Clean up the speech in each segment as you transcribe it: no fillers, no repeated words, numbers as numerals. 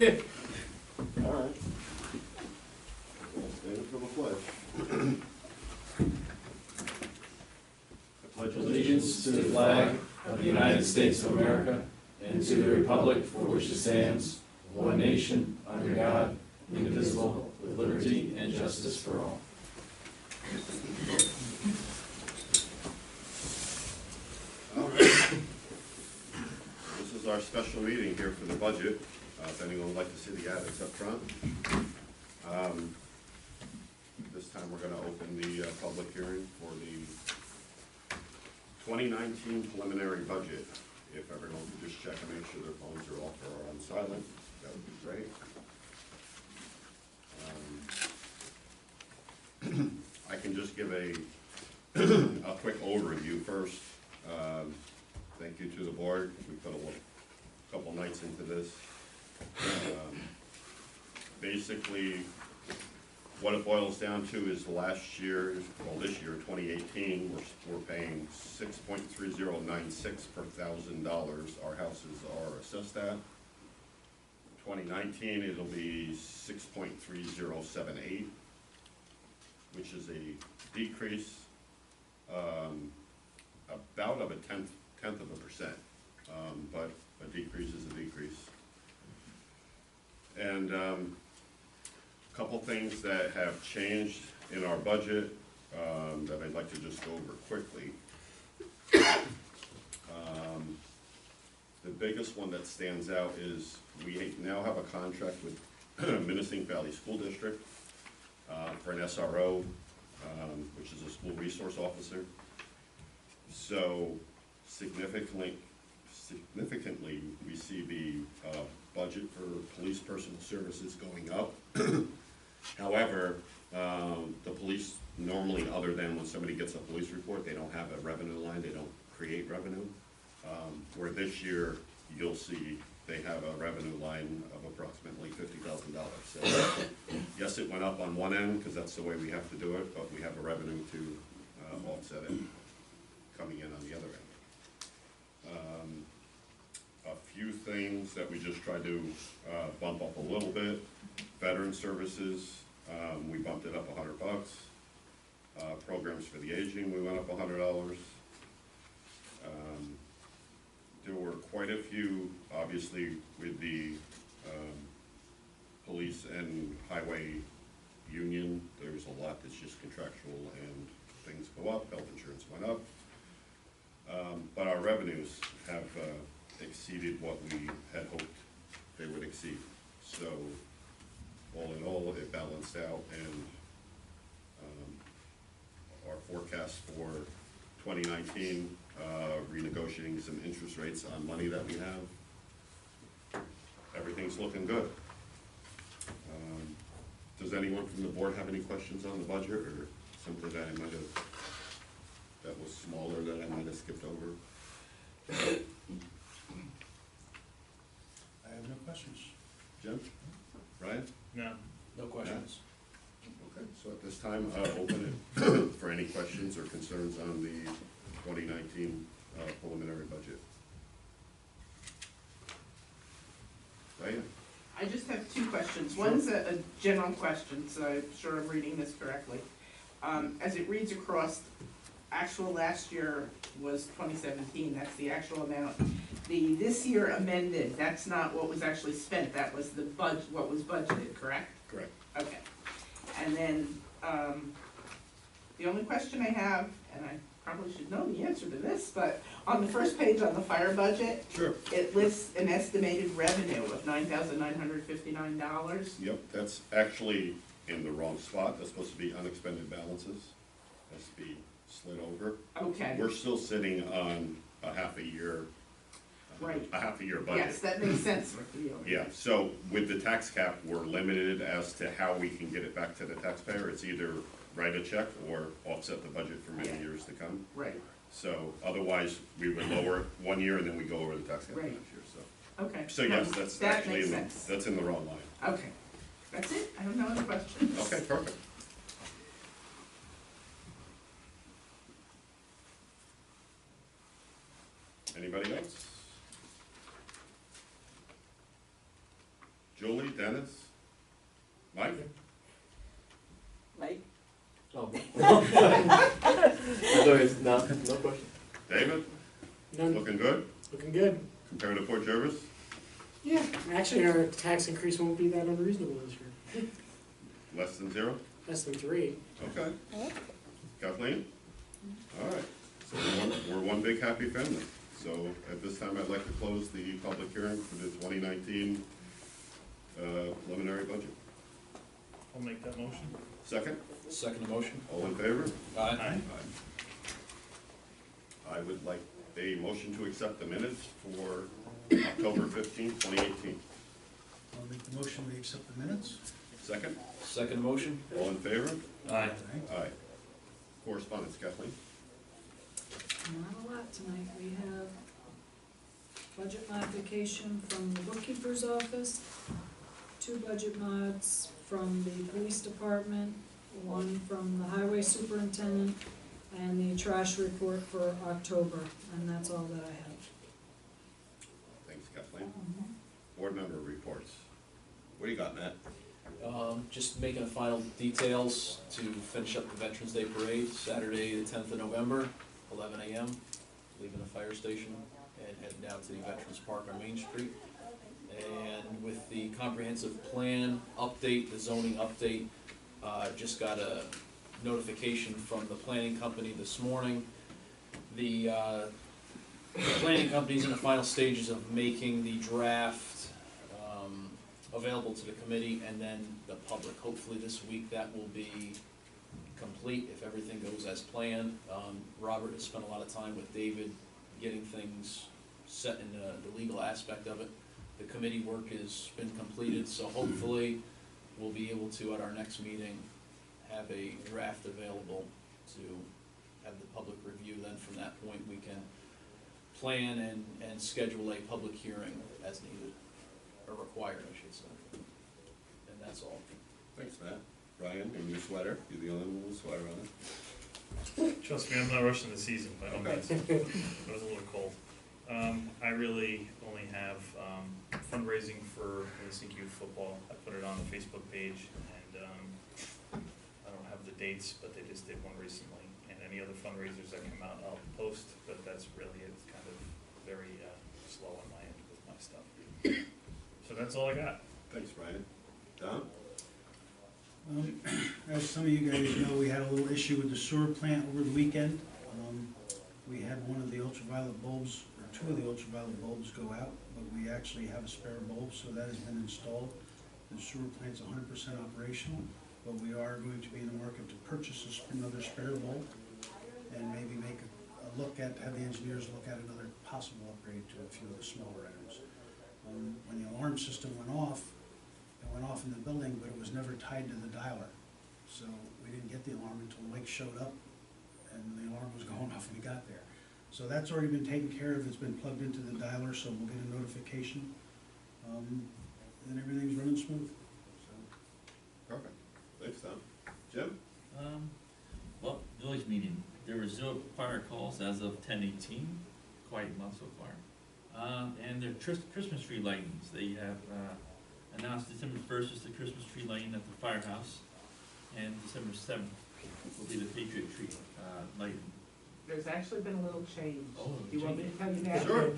All right. Stand up for the pledge. I pledge allegiance to the flag of the United States of America and to the republic for which it stands, one nation, under God, indivisible, with liberty and justice for all. All right. This is our special meeting here for the budget. If anyone would like to see the addicts up front. This time we're going to open the public hearing for the 2019 preliminary budget. If everyone could just check and make sure their phones are off or on silent, that would be great. I can just give a quick overview first. Thank you to the board. We put a couple nights into this. Basically, what it boils down to is last year, well this year, 2018, we're paying 6.3096 per $1,000 our houses are assessed at. 2019, it'll be 6.3078, which is a decrease about of a tenth of a percent, but a decrease is a decrease. And a couple things that have changed in our budget that I'd like to just go over quickly. The biggest one that stands out is we now have a contract with Minisink Valley School District for an SRO, which is a school resource officer. So significantly we see the budget for police personal services going up. However, the police normally, other than when somebody gets a police report, they don't have a revenue line, they don't create revenue. Where this year, you'll see they have a revenue line of approximately $50,000. So yes, it went up on one end, because that's the way we have to do it, but we have a revenue to offset it coming in on the other end. A few things that we just tried to bump up a little bit. Veteran services, we bumped it up $100. Programs for the aging, we went up $100. There were quite a few, obviously, with the police and highway union. There's a lot that's just contractual and things go up. Health insurance went up. But our revenues have exceeded what we had hoped they would exceed. So all in all, it balanced out, and our forecast for 2019, renegotiating some interest rates on money that we have, everything's looking good. Does anyone from the board have any questions on the budget, or something that I might have, that was smaller that I might have skipped over? I have no questions. Jim? Brian? No. No questions. Okay, so at this time, I'll open it for any questions or concerns on the 2019 preliminary budget. Diane? I just have two questions. One's a general question, so I'm sure I'm reading this correctly. As it reads across, actual last year was 2017, that's the actual amount. The this year amended, that's not what was actually spent, that was the what was budgeted, correct? Correct. Okay. And then, the only question I have, and I probably should know the answer to this, but on the first page on the fire budget, Sure. it lists an estimated revenue of $9,959. Yep, that's actually in the wrong spot. That's supposed to be unexpended balances. Has to be slid over. Okay. We're still sitting on a half a year. Right. A half a year budget. Yes, that makes sense with the. Yeah, so with the tax cap, we're limited as to how we can get it back to the taxpayer. It's either write a check or offset the budget for many years to come. Right. So otherwise, we would lower it 1 year and then we go over the tax cap Right. next year, so. Okay. So yes, that's That actually, makes in the, sense. that's in the wrong line. Okay. That's it. I have no other questions. Okay, perfect. Anybody else? Julie, Dennis, Mike? Mike? Oh. No, no question. David? None, Looking good? looking good. Compared to Port Jervis? Yeah, actually, our tax increase won't be that unreasonable this year. Less than 0? Less than 3. Okay. Kathleen? All right. So we're one big happy family. So at this time, I'd like to close the public hearing for the 2019 preliminary budget. I'll make that motion. Second? Second motion? All in favor? Aye. I would like a motion to accept the minutes for October 15th, 2018. I'll make the motion, we accept the minutes. Second? Second motion? All in favor? Aye. Aye. Correspondence, Kathleen? Not a lot tonight. We have budget modification from the bookkeeper's office, 2 budget mods from the police department, 1 from the highway superintendent, and the trash report for October, and that's all that I have. Thanks, Kathleen. Board member reports. What do you got, Matt? Just making the final details to finish up the Veterans Day Parade, Saturday, the 10th of November, 11 a.m., leaving the fire station and heading down to the Veterans Park on Main Street. And with the comprehensive plan update, the zoning update, just got a notification from the planning company this morning. The planning company's in the final stages of making the draft available to the committee and then the public. Hopefully this week that will be complete if everything goes as planned. Robert has spent a lot of time with David getting things set in the legal aspect of it. The committee work has been completed, so hopefully we'll be able to, at our next meeting, have a draft available to have the public review. Then from that point, we can plan and schedule a public hearing as needed, or required, I should say. And that's all. Thanks, Matt. Brian, in your sweater? You're the only one with a sweater on it. Trust me, I'm not rushing the season, by no Okay. means. It was a little cold. I really only have fundraising for Innocent Youth Football. I put it on the Facebook page, and I don't have the dates, but they just did one recently. And any other fundraisers that come out, I'll post, but that's really, it's kind of very slow on my end with my stuff. So that's all I got. Thanks, Brian. Don? As some of you guys know, we had a little issue with the sewer plant over the weekend. We had one of the ultraviolet bulbs, or 2 of the ultraviolet bulbs go out, but we actually have a spare bulb, so that has been installed. The sewer plant's 100% operational, but we are going to be in the market to purchase another spare bulb and maybe make a look at, have the engineers look at another possible upgrade to a few of the smaller items. When the alarm system went off, it went off in the building, but it was never tied to the dialer. So we didn't get the alarm until Mike showed up, and the alarm was going off when he got there. So that's already been taken care of. It's been plugged into the dialer, so we'll get a notification. And everything's running smooth. So, Perfect. Thanks, Don. Jim? Well, village meeting, there were 0 fire calls as of 10/18, quiet month so far. And their Christmas tree lightings, they have announced December 1st is the Christmas tree lighting at the firehouse, and December 7th will be the Patriot tree lighting. There's actually been a little change. Oh, Do you want me to tell you now? Sure.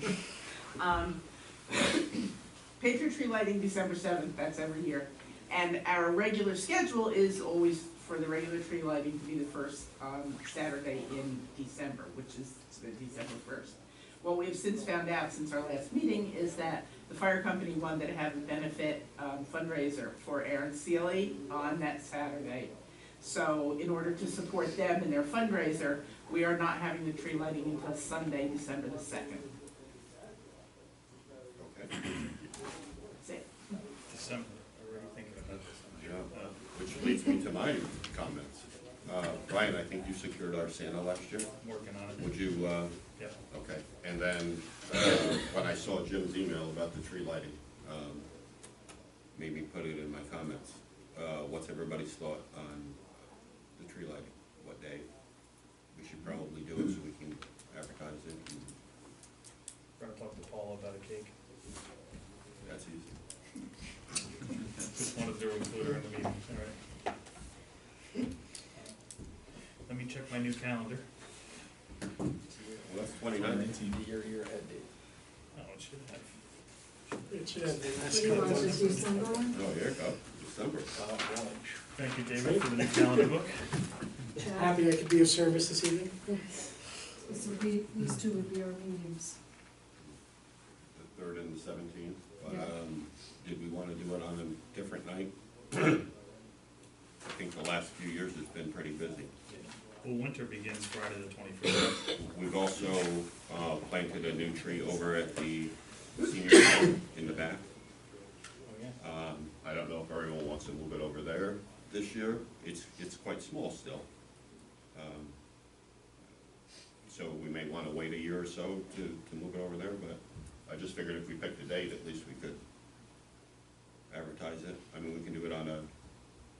Patriot tree lighting December 7th, that's every year. And our regular schedule is always for the regular tree lighting to be the first Saturday in December, which is the December 1st. What we have since found out since our last meeting is that the fire company wanted to have a benefit fundraiser for Aaron Seeley on that Saturday. So in order to support them in their fundraiser, we are not having the tree lighting until Sunday, December the 2nd. Okay. That's it. December, already thinking about December. Yeah. Which leads me to my comments. Brian, I think you secured our Santa last year. I'm working on it. Would you, Yeah. okay. And then, when I saw Jim's email about the tree lighting, made me put it in my comments. What's everybody's thought on the tree lighting? What day? We should probably do it so we can advertise it. And We're gonna talk to Paul about a cake. that's easy. Just wanted to include her in the meeting, all right. Let me check my new calendar. Well, that's 29. Your head date. Oh, it should have. It should have been What last do you want, couple the of December one? Oh, here it goes, December. Thank you, David, for the new calendar book. Chad? Happy I could be of service this evening. This would be, these two would be our meetings. The 3rd and the 17th, but, Yeah. did we wanna do it on a different night? I think the last few years it's been pretty busy. Well, winter begins Friday the 21st. We've also, planted a new tree over at the senior center in the back. Oh, yeah. I don't know if everyone wants to move it over there this year. It's quite small still. So we may wanna wait a year or so to move it over there, but I just figured if we picked a date, at least we could advertise it. I mean, we can do it on a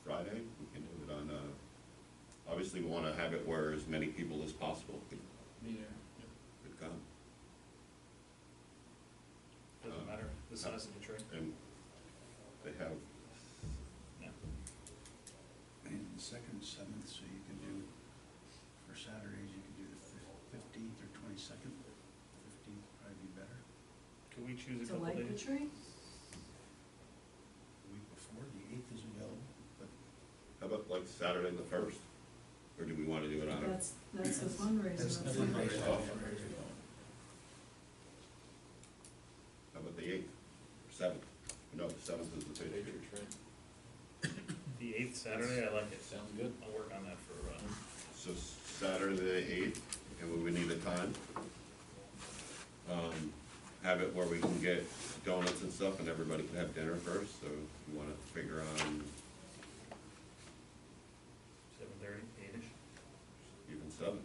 Friday, we can do it on a, obviously we wanna have it where as many people as possible could come. Doesn't matter, the size of the tree. And they have, Yeah. And the 2nd, 7th, so you can do, for Saturdays, you can do the 15th or 22nd. 15th would probably be better. Could we choose a To couple light the days? tree? The week before, the 8th is available, but how about like Saturday the 1st? Or do we wanna do it on a? That's the fundraiser. That's the that's fundraiser. Oh. How about the 8th, or 7th? No, the 7th is the Patriot. The 8th Saturday, I like it. Sounds good. I'll work on that for, So Saturday the 8th, and we would need a time. Have it where we can get donuts and stuff, and everybody can have dinner first, so you wanna figure on 7:30, 8-ish. even 7?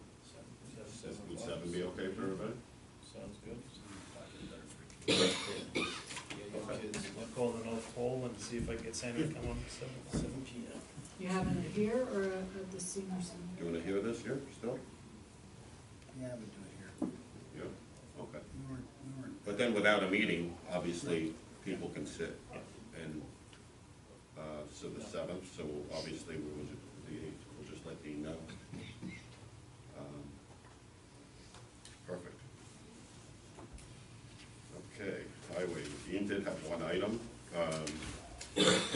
Seven. Would 7 be okay for everybody? Sounds good. I'll call the North Pole and see if I can get Sandra to come on 7 p.m. You having it here or at the senior Do center? you wanna hear this here still? yeah, we'll do it here. Yeah, okay. We weren't. But then without a meeting, obviously, people can sit. And, so the 7th, so obviously we will, the 8th, we'll just let Dean know. Perfect. Okay, highway, Dean did have one item.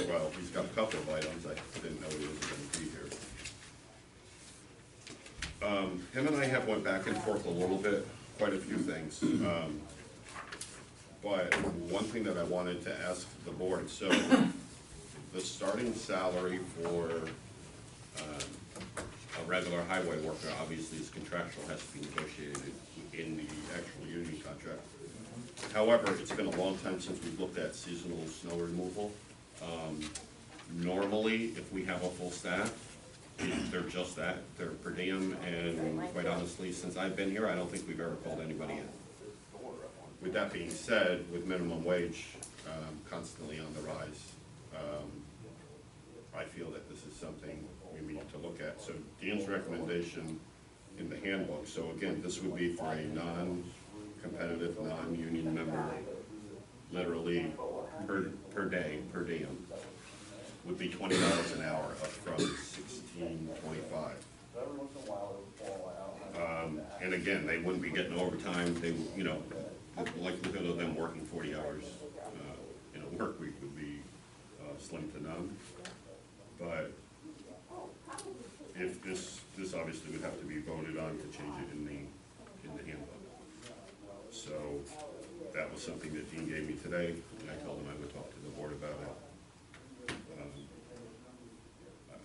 Well, he's got a couple of items, I didn't know he was gonna be here. Him and I have went back and forth a little bit, quite a few things. But one thing that I wanted to ask the board, so the starting salary for a regular highway worker obviously is contractual, has to be negotiated in the actual union contract. However, it's been a long time since we've looked at seasonal snow removal. Normally, if we have a full staff, they're just that, they're per diem, and quite honestly, since I've been here, I don't think we've ever called anybody in. With that being said, with minimum wage constantly on the rise, I feel that this is something we need to look at. So Dean's recommendation in the handbook, so again, this would be for a non-competitive, non-union member, literally per day, per diem, would be $20 an hour, up from $16.25. And again, they wouldn't be getting overtime, they, you know, the likelihood of them working 40 hours in a work week would be slim to none. But if this obviously would have to be voted on to change it in the handbook. So that was something that Dean gave me today, and I told him I would talk to the board about it.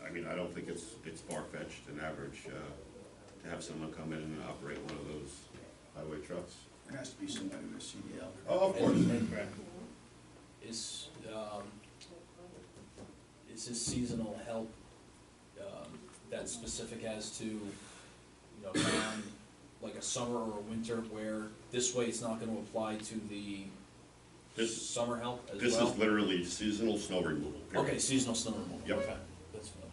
I mean, I don't think it's far-fetched and average to have someone come in and operate one of those highway trucks. There has to be somebody with a CDL. Oh, of course. Is this seasonal help, that specific as to, you know, like a summer or a winter, where this way it's not gonna apply to the This- summer help as This well? is literally seasonal snow removal, period. Okay, seasonal snow removal, Yep. okay, that's fine.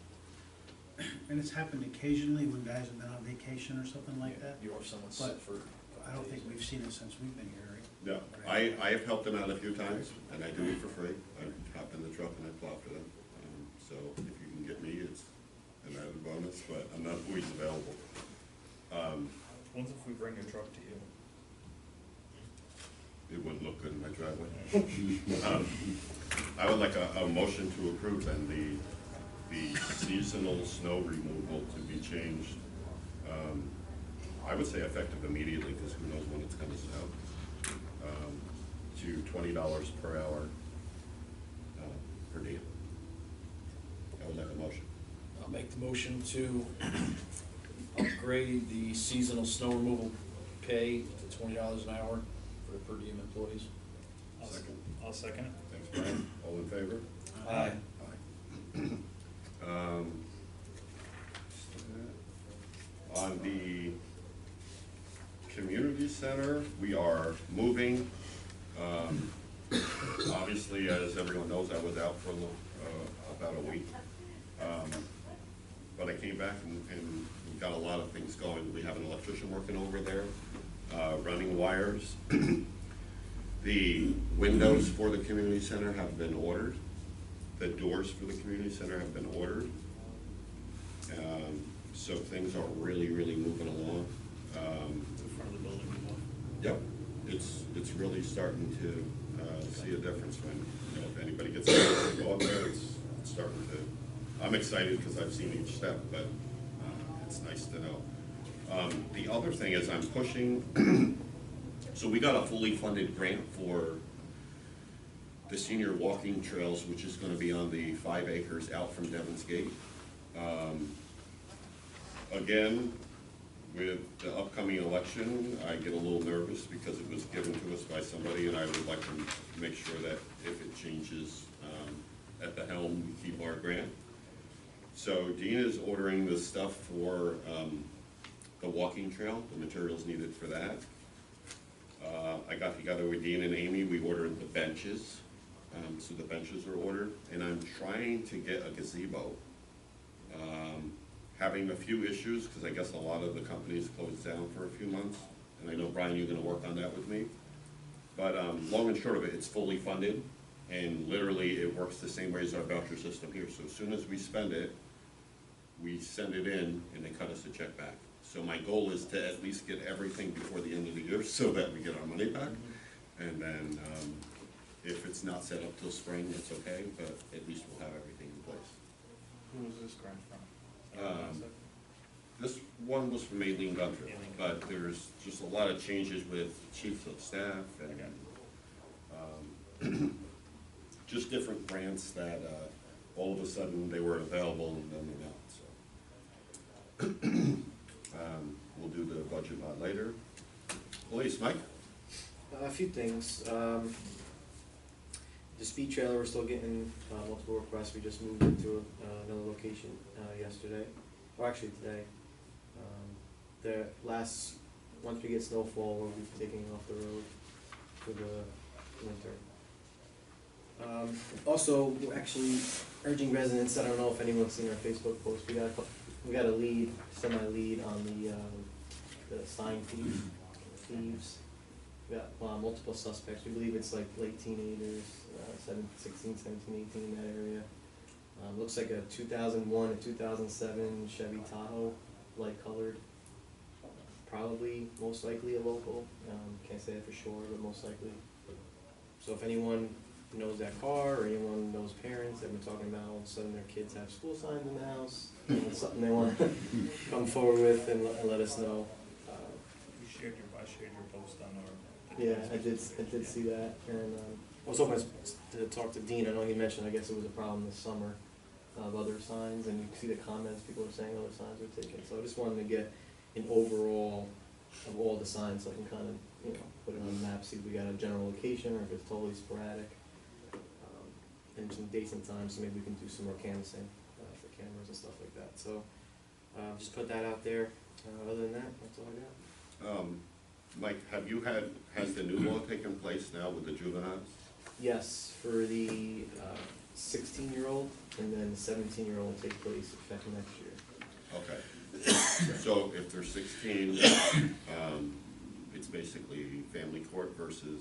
And it's happened occasionally when guys have been on vacation or something like that. Or someone's But sick for. I don't think we've seen it since we've been here, right? No, I have helped them out a few times, and I do it for free. I hop in the truck and I plow for them. So if you can get me, it's an added bonus, but I'm not always available. What's if we bring your truck to you? It wouldn't look good in my driveway. I would like a motion to approve then the seasonal snow removal to be changed. I would say effective immediately, because who knows when it's gonna snow, to $20 per hour per diem. I would like a motion. I'll make the motion to upgrade the seasonal snow removal pay to $20 an hour for the per diem employees. Second. I'll second it. Thanks, Brian. All in favor? Aye. On the community center, we are moving. Obviously, as everyone knows, I was out for about a week. But I came back and we got a lot of things going. We have an electrician working over there, running wires. The windows for the community center have been ordered. The doors for the community center have been ordered. So things are really, really moving along. The front of the building. Yep, it's really starting to see a difference when, you know, if anybody gets to go up there, it's starting to, I'm excited because I've seen each step, but it's nice to know. The other thing is I'm pushing, so we got a fully funded grant for the senior walking trails, which is gonna be on the 5 acres out from Devon's Gate. Again, with the upcoming election, I get a little nervous because it was given to us by somebody, and I would like to make sure that if it changes at the helm, we keep our grant. So Dean is ordering the stuff for the walking trail, the materials needed for that. I got together with Dean and Amy, we ordered the benches, so the benches are ordered, and I'm trying to get a gazebo. Having a few issues, because I guess a lot of the companies closed down for a few months, and I know, Brian, you're gonna work on that with me. But long and short of it, it's fully funded, and literally it works the same way as our voucher system here. So as soon as we spend it, we send it in, and they cut us a check back. So my goal is to at least get everything before the end of the year, so that we get our money back. And then, if it's not set up till spring, it's okay, but at least we'll have everything in place. Who was this grant from? This one was from Aileen Gunther, but there's just a lot of changes with chiefs of staff and just different grants that all of a sudden they weren't available and then they're not, so. We'll do the budget mod later. Police, Mike? A few things. The speed trailer, we're still getting multiple requests. We just moved into another location yesterday, or actually today. Once we get snowfall, we'll be taking it off the road for the winter. Also, we're actually urging residents, I don't know if anyone's seen our Facebook post, we got a lead, semi-lead on the sign thieves. We got multiple suspects. We believe it's like late teenagers, 16, 17, 18 in that area. Looks like a 2001, a 2007 Chevy Tahoe, light colored. Probably, most likely a local. Can't say that for sure, but most likely. So if anyone knows that car, or anyone knows parents that we're talking about, all of a sudden their kids have school signs in the house, and it's something they want to come forward with and let us know. I shared your post on our. Yeah, I did see that, and I was hoping to talk to Dean. I know he mentioned, I guess it was a problem this summer of other signs, and you can see the comments, people are saying other signs were taken. So I just wanted to get an overall of all the signs, so I can kind of, put it on the map, see if we got a general location, or if it's totally sporadic. And some dates and times, so maybe we can do some more canvassing for cameras and stuff like that. So just put that out there. Other than that, that's all I got. Mike, has the new law taken place now with the juveniles? Yes, for the 16-year-old, and then the 17-year-old will take place effective next year. Okay. So if they're 16, it's basically family court versus,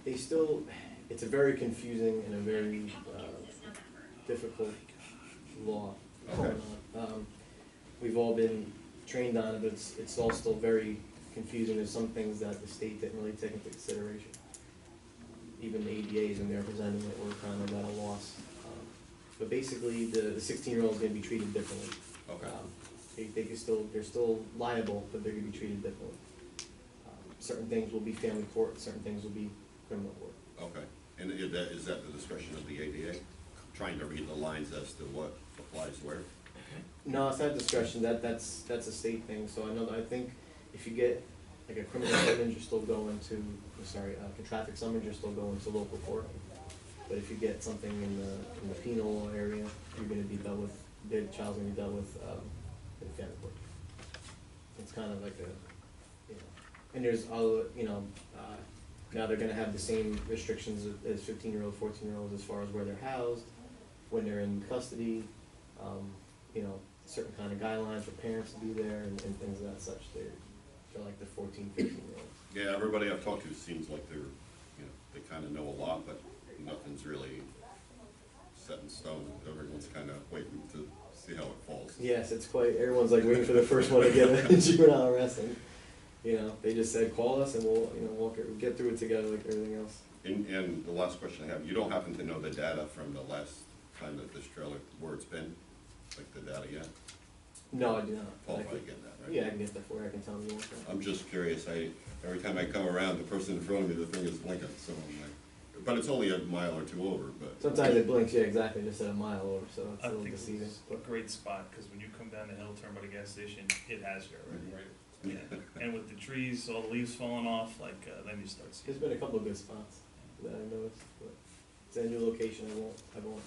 They still, it's a very confusing and a very difficult law going on. We've all been trained on it, but it's all still very confusing. There's some things that the state didn't really take into consideration. Even the ADAs, when they're presenting it, were kind of at a loss. But basically, the 16-year-old is gonna be treated differently. okay, They can still, they're still liable, but they're gonna be treated differently. Certain things will be family court, certain things will be criminal court. okay. And is that the discretion of the ADA? Trying to read the lines as to what applies where? No, it's not discretion, that's a state thing, so I think if you get like a criminal summons, you're still going to, a traffic summons, you're still going to local court. But if you get something in the penal area, you're gonna be dealt with, the child's gonna be dealt with, in family court. It's kind of like a, and there's all, now they're gonna have the same restrictions as 15-year-old, 14-year-olds as far as where they're housed, when they're in custody, certain kind of guidelines for parents to be there and things of that such. They're like the 14, 15-year-olds. Yeah, everybody I've talked to seems like they're, they kind of know a lot, but nothing's really set in stone. Everyone's kind of waiting to see how it falls. Yes, it's quite, everyone's like waiting for the first one to get a juvenile arrest, and, they just said, call us and we'll get through it together like everything else. And the last question I have, you don't happen to know the data from the last time that this trailer, where it's been? Like the data yet? No, I do not. Paul I probably could- get that, right? Yeah, I can get that for you, I can tell you one thing. I'm just curious, every time I come around, the person in front of me, the thing is blinking, so I'm like, but it's only a mile or two over, but. Sometimes it blinks, yeah, exactly, just at a mile over, so it's I a little think it's deceiving. a great spot, because when you come down the hill, turn by the gas station, it has you already. Right. Yeah. And with the trees, all the leaves falling off, then you start There's seeing. been a couple of good spots that I noticed, but it's a new location, I won't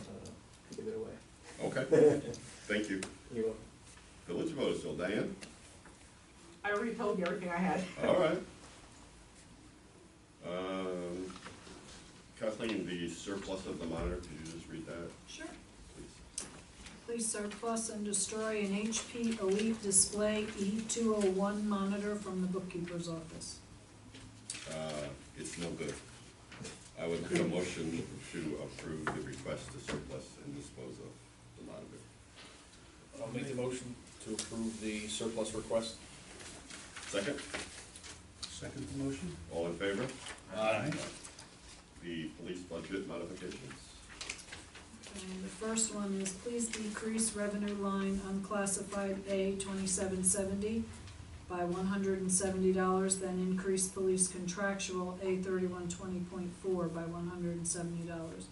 give it away. Okay, thank you. You're welcome. Village vote still, Diane? I already told you everything I had. All right. Kathleen, the surplus of the monitor, could you just read that, Sure. please? Please surplus and destroy an HP Elite Display E201 monitor from the bookkeeper's office. It's no good. I would make a motion to approve the request to surplus and dispose of the monitor. I'll make the motion to approve the surplus request. Second, Second the motion? all in favor? Aye. The police budget modifications. And the first one is please decrease revenue line unclassified A 2770 by $170, then increase police contractual A 3120.4 by $170.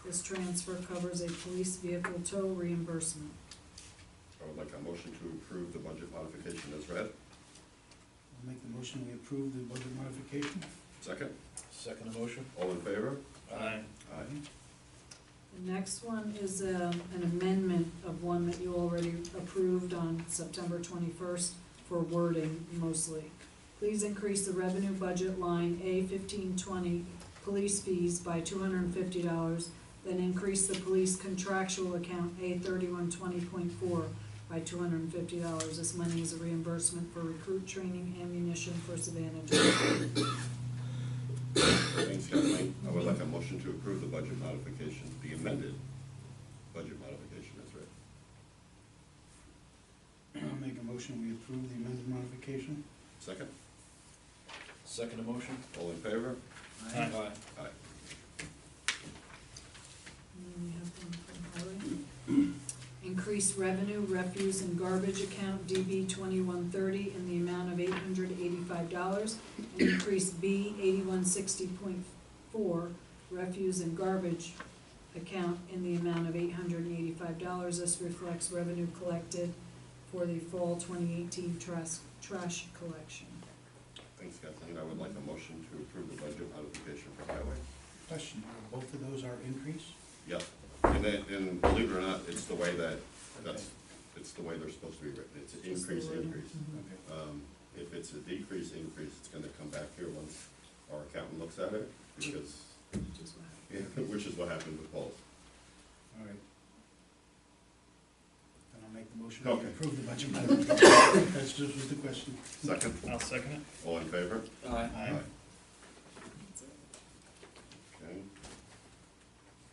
This transfer covers a police vehicle tow reimbursement. I would like a motion to approve the budget modification as read. I'll make the motion, we approve the budget modification. Second, Second motion. all in favor? Aye. Aye. The next one is an amendment of one that you already approved on September 21st for wording mostly. Please increase the revenue budget line A 1520 police fees by $250, then increase the police contractual account A 3120.4 by $250. This money is a reimbursement for recruit training ammunition for Savannah. Thanks, Kathleen. I would like a motion to approve the budget modification, the amended budget modification as read. I'll make a motion, we approve the amended modification. Second, Second motion. all in favor? Aye. Aye. And then we have one from Harry. Increase revenue, refuse and garbage account DB 2130 in the amount of $885, and increase B 8160.4 refuse and garbage account in the amount of $885. This reflects revenue collected for the fall 2018 trash collection. Thanks, Kathleen. I would like a motion to approve the budget modification for highway. Question, both of those are increase? Yep. And believe it or not, it's the way it's the way they're supposed to be written. It's an Just the increase, wording. increase. If it's a decrease, increase, it's gonna come back here once our accountant looks at it, because, Which is what which is what happened with Paul. All right. Then I'll make make the motion to Okay. approve the budget modification. That's just was the question. Second, I'll second it. all in favor? Aye. Okay.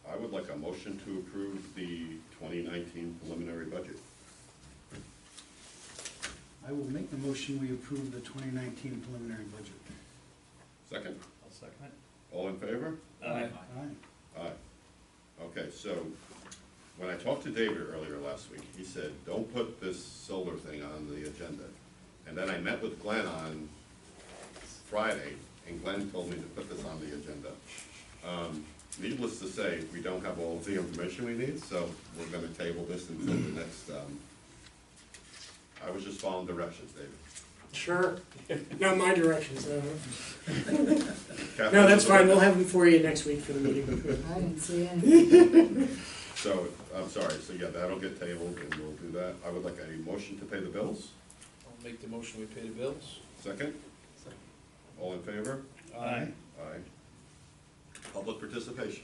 I would like a motion to approve the 2019 preliminary budget. I will make the motion, we approve the 2019 preliminary budget. Second, I'll second it. all in favor? Aye. Aye. Aye. Okay, so when I talked to David earlier last week, he said, don't put this solar thing on the agenda. And then I met with Glenn on Friday, and Glenn told me to put this on the agenda. Needless to say, we don't have all of the information we need, so we're gonna table this until the next, I was just following directions, David. Sure. Not my directions, Catherine, No, that's fine, we'll have them for you next week for the meeting. I didn't see any. So, I'm sorry, so yeah, that'll get tabled, and we'll do that. I would like a motion to pay the bills. I'll make the motion, we pay the bills. Second? All in favor? Aye. Aye. Public participation.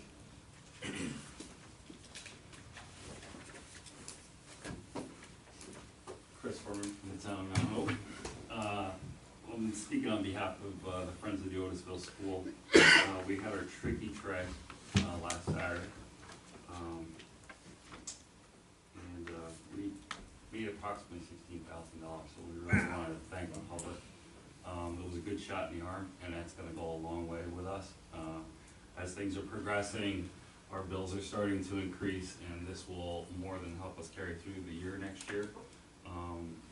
Chris Foreman from the town of Mount Hope. I'm speaking on behalf of the Friends of the Otisville School. We had our tricky tray last Saturday. And we made approximately $16,000, so we really wanted to thank the public. It was a good shot in the arm, and that's gonna go a long way with us. As things are progressing, our bills are starting to increase, and this will more than help us carry through the year next year.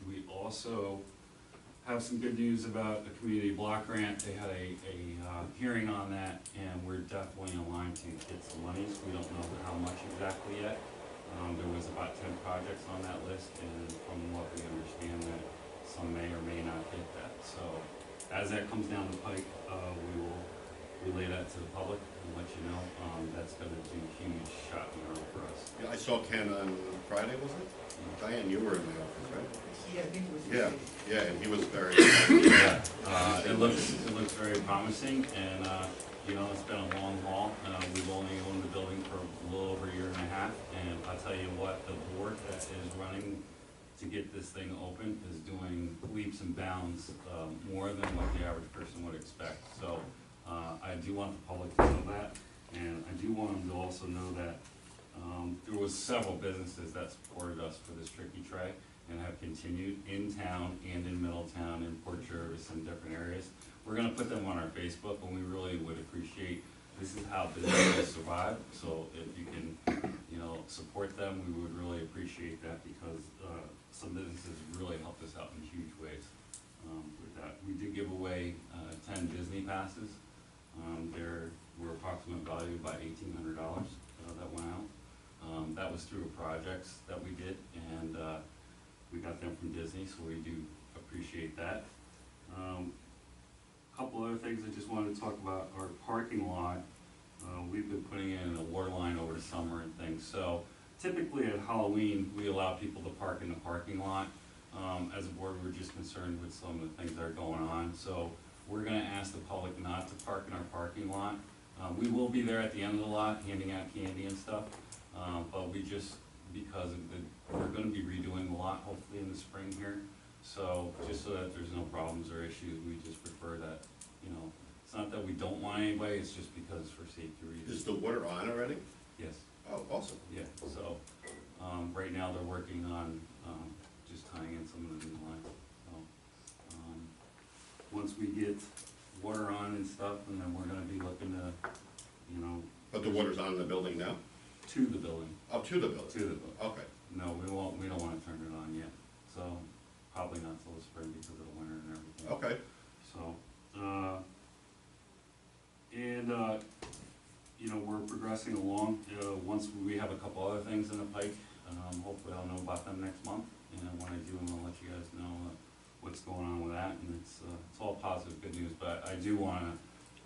We also have some good news about the community block grant. They had a hearing on that, and we're definitely in line to get some monies. We don't know how much exactly yet. There was about 10 projects on that list, and from what we understand, that some may or may not get that. So as that comes down the pike, we will relay that to the public and let you know. That's gonna do a huge shot in the arm for us. Yeah, I saw Ken on Friday, was it? Diane, you were in the office, right? Yeah, I think it was. Yeah, yeah, and he was very, It looks very promising, and, you know, it's been a long haul. We've only owned the building for a little over a year and a half, and I'll tell you what, the board that is running to get this thing open is doing leaps and bounds, more than what the average person would expect. So, I do want the public to know that, and I do want them to also know that, there was several businesses that supported us for this tricky tray and have continued in town and in Middletown and Port Jervis and different areas. We're gonna put them on our Facebook, and we really would appreciate, this is how businesses survive, so if you can, you know, support them, we would really appreciate that, because, some businesses really helped us out in huge ways, with that. We did give away, 10 Disney passes. There were approximate value by $1,800, that went out. That was through projects that we did, and, we got them from Disney, so we do appreciate that. Couple other things I just wanted to talk about, our parking lot. We've been putting in a water line over the summer and things, so typically at Halloween, we allow people to park in the parking lot. As a board, we're just concerned with some of the things that are going on, so we're gonna ask the public not to park in our parking lot. We will be there at the end of the lot, handing out candy and stuff, but we just, because of we're gonna be redoing the lot hopefully in the spring here. So, just so that there's no problems or issues, we just prefer that, you know, it's not that we don't want anybody, it's just because for safety reasons. is the water on already? Yes, Oh, awesome. yeah, so, right now they're working on, just tying in some of the new lines, so. Once we get water on and stuff, and then we're gonna be looking to, you know, But the water's on in the building now? to the building, Up to the building? to the building. Okay. No, we don't wanna turn it on yet, so probably not till the spring because of the winter and everything. Okay. So, you know, we're progressing along. Once we have a couple other things in the pipe, hopefully I'll know about them next month. And when I do, I'll let you guys know what's going on with that. And it's all positive, good news. But I do wanna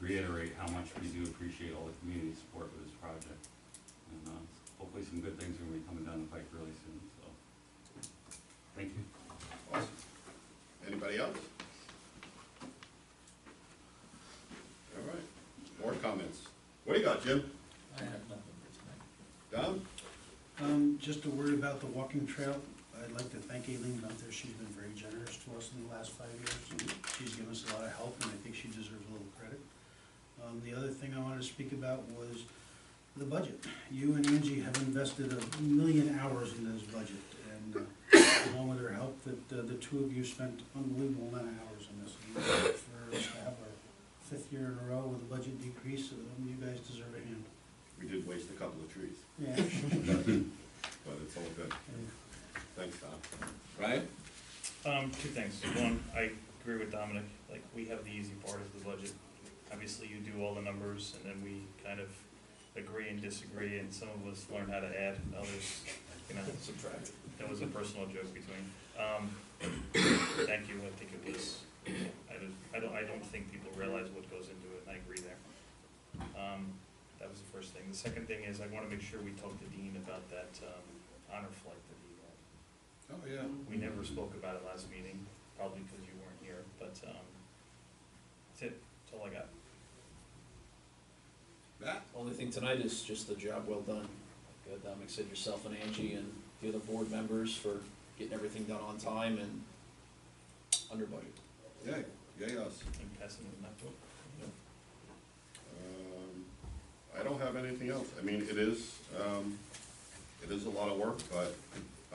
reiterate how much we do appreciate all the community support with this project. And, hopefully some good things are gonna be coming down the pipe really soon, so. Thank you. Awesome. Anybody else? All right, more comments. What do you got, Jim? I have nothing for tonight. Don? Just a word about the walking trail. I I'd like to thank Aileen Gunther. She's been very generous to us in the last 5 years. She's given us a lot of help, and I think she deserves a little credit. The other thing I wanted to speak about was the budget. You and Angie have invested 1 million hours in this budget, and along with her help, that the two of you spent unbelievable amount of hours on this. For us to have our 5th year in a row with a budget decrease, you guys deserve a hand. We did waste a couple of trees, Yeah. but it's all good. Thanks, Tom. Right? Two things. One, I agree with Dominic, like, we have the easy part of the budget. Obviously, you do all the numbers, and then we kind of agree and disagree, and some of us learn how to add, others, Subtract. that was a personal joke between. Thank you, I think it was, I don't think people realize what goes into it, and I agree there. That was the first thing. The second thing is, I wanna make sure we talk to Dean about that, honor flight that he had. Oh, yeah. We never spoke about it last meeting, probably because you weren't here, but, that's it, that's all I got. Matt? Only thing tonight is just the job well done. Like Dominic said, yourself and Angie and the other board members for getting everything done on time and under budget. Yay, yay us. And passing it in that book. I don't have anything else. I mean, it is a lot of work, but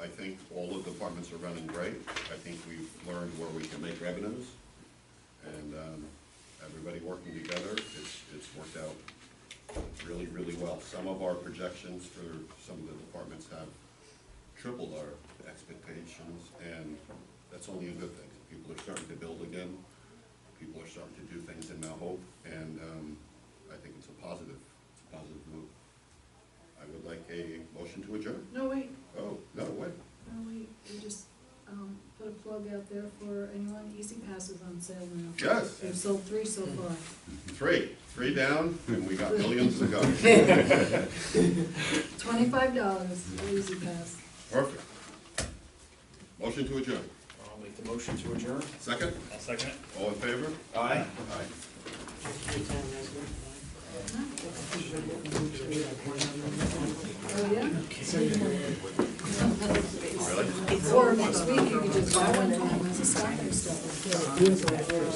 I think all the departments are running great. I think we've learned where we can make revenues, and everybody working together, it's worked out really, really well. Some of our projections for some of the departments have tripled our expectations, and that's only a good thing. People are starting to build again. People are starting to do things in Mount Hope, and I think it's a positive move. I would like a motion to adjourn. No, wait, Oh, no, wait. we just, put a plug out there for anyone, Easy Pass is on sale now. Yes, We've sold 3 so far. three down, and we got millions to go. $25 for Easy Pass. Perfect. Motion to adjourn. I'll make the motion to adjourn. Second? I'll second it. All in favor? Aye. Aye. Oh, yeah? Really? Or next week, you could just buy one from them as a stocking stuffer.